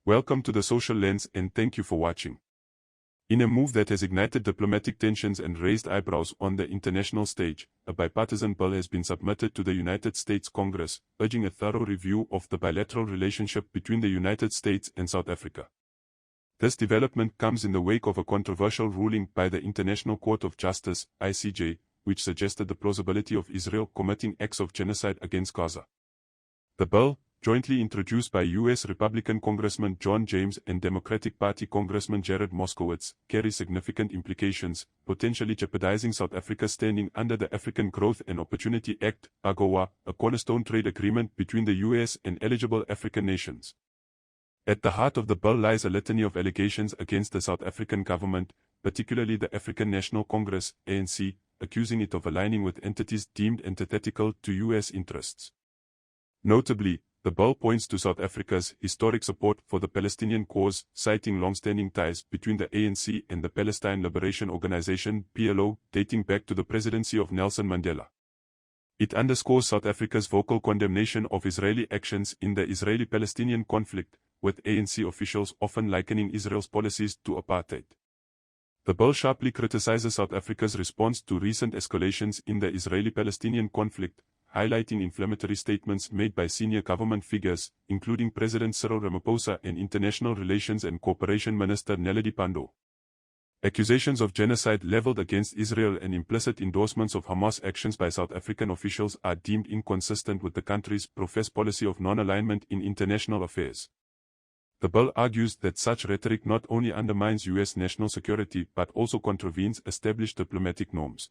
Welcome to the Social Lens and thank you for watching. In a move that has ignited diplomatic tensions and raised eyebrows on the international stage, a bipartisan bill has been submitted to the United States Congress, urging a thorough review of the bilateral relationship between the United States and South Africa. This development comes in the wake of a controversial ruling by the International Court of Justice, ICJ, which suggested the plausibility of Israel committing acts of genocide against Gaza. The bill, jointly introduced by U.S. Republican Congressman John James and Democratic Party Congressman Jared Moskowitz, carries significant implications, potentially jeopardizing South Africa's standing under the African Growth and Opportunity Act, AGOA, a cornerstone trade agreement between the U.S. and eligible African nations. At the heart of the bill lies a litany of allegations against the South African government, particularly the African National Congress, ANC, accusing it of aligning with entities deemed antithetical to U.S. interests. Notably, the bill points to South Africa's historic support for the Palestinian cause, citing long-standing ties between the ANC and the Palestine Liberation Organization (PLO) dating back to the presidency of Nelson Mandela. It underscores South Africa's vocal condemnation of Israeli actions in the Israeli-Palestinian conflict, with ANC officials often likening Israel's policies to apartheid. The bill sharply criticizes South Africa's response to recent escalations in the Israeli-Palestinian conflict, highlighting inflammatory statements made by senior government figures, including President Cyril Ramaphosa and International Relations and Cooperation Minister Naledi Pandor. Accusations of genocide leveled against Israel and implicit endorsements of Hamas actions by South African officials are deemed inconsistent with the country's professed policy of non-alignment in international affairs. The bill argues that such rhetoric not only undermines U.S. national security but also contravenes established diplomatic norms.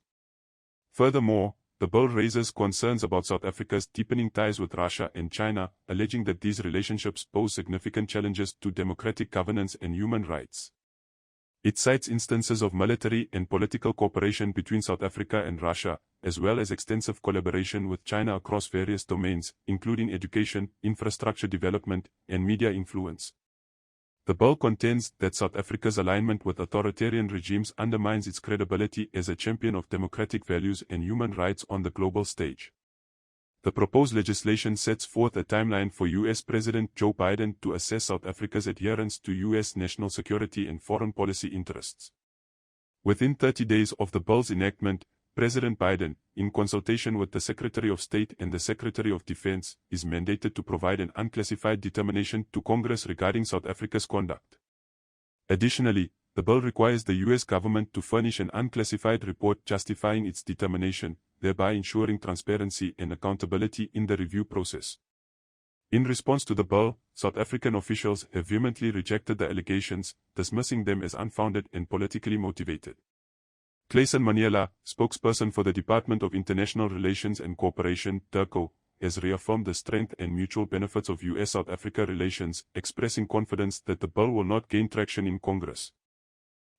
Furthermore, the bill raises concerns about South Africa's deepening ties with Russia and China, alleging that these relationships pose significant challenges to democratic governance and human rights. It cites instances of military and political cooperation between South Africa and Russia, as well as extensive collaboration with China across various domains, including education, infrastructure development, and media influence. The bill contends that South Africa's alignment with authoritarian regimes undermines its credibility as a champion of democratic values and human rights on the global stage. The proposed legislation sets forth a timeline for U.S. President Joe Biden to assess South Africa's adherence to U.S. national security and foreign policy interests. Within 30 days of the bill's enactment, President Biden, in consultation with the Secretary of State and the Secretary of Defense, is mandated to provide an unclassified determination to Congress regarding South Africa's conduct. Additionally, the bill requires the U.S. government to furnish an unclassified report justifying its determination, thereby ensuring transparency and accountability in the review process. In response to the bill, South African officials have vehemently rejected the allegations, dismissing them as unfounded and politically motivated. Clayson Mandela, spokesperson for the Department of International Relations and Cooperation (DIRCO), has reaffirmed the strength and mutual benefits of US-South Africa relations, expressing confidence that the bill will not gain traction in Congress.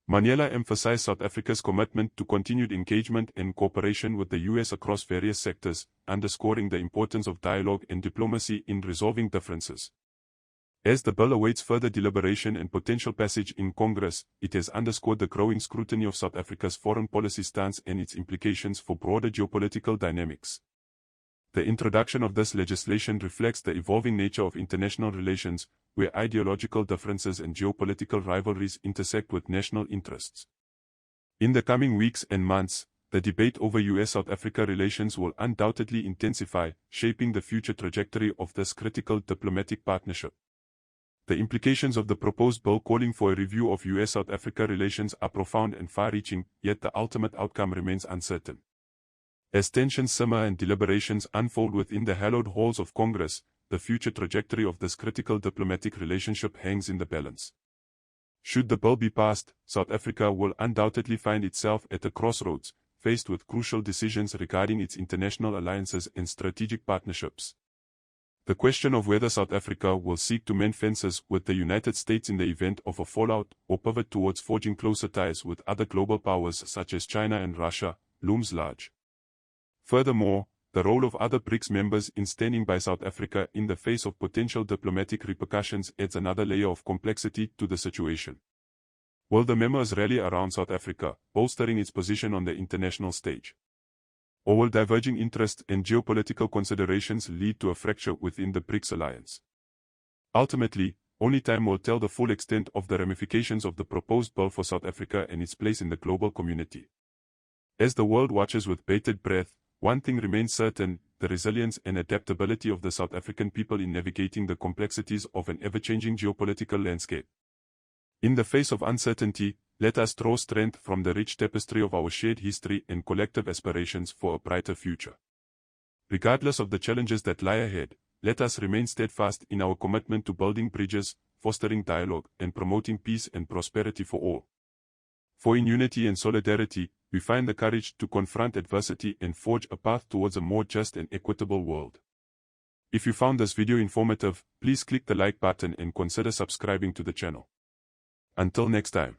Mandela emphasized South Africa's commitment to continued engagement and cooperation with the US across various sectors, underscoring the importance of dialogue and diplomacy in resolving differences. As the bill awaits further deliberation and potential passage in Congress, it has underscored the growing scrutiny of South Africa's foreign policy stance and its implications for broader geopolitical dynamics. The introduction of this legislation reflects the evolving nature of international relations, where ideological differences and geopolitical rivalries intersect with national interests. In the coming weeks and months, the debate over US-South Africa relations will undoubtedly intensify, shaping the future trajectory of this critical diplomatic partnership. The implications of the proposed bill calling for a review of US-South Africa relations are profound and far-reaching, yet the ultimate outcome remains uncertain. As tensions simmer and deliberations unfold within the hallowed halls of Congress, the future trajectory of this critical diplomatic relationship hangs in the balance. Should the bill be passed, South Africa will undoubtedly find itself at a crossroads, faced with crucial decisions regarding its international alliances and strategic partnerships. The question of whether South Africa will seek to mend fences with the United States in the event of a fallout or pivot towards forging closer ties with other global powers such as China and Russia looms large. Furthermore, the role of other BRICS members in standing by South Africa in the face of potential diplomatic repercussions adds another layer of complexity to the situation. Will the members rally around South Africa, bolstering its position on the international stage? Or will diverging interests and geopolitical considerations lead to a fracture within the BRICS alliance? Ultimately, Only time will tell the full extent of the ramifications of the proposed bill for South Africa and its place in the global community. As the world watches with bated breath, one thing remains certain: the resilience and adaptability of the South African people in navigating the complexities of an ever-changing geopolitical landscape. In the face of uncertainty, let us draw strength from the rich tapestry of our shared history and collective aspirations for a brighter future. Regardless of the challenges that lie ahead, let us remain steadfast in our commitment to building bridges, fostering dialogue, and promoting peace and prosperity for all. For in unity and solidarity, we find the courage to confront adversity and forge a path towards a more just and equitable world. If you found this video informative, please click the like button and consider subscribing to the channel. Until next time.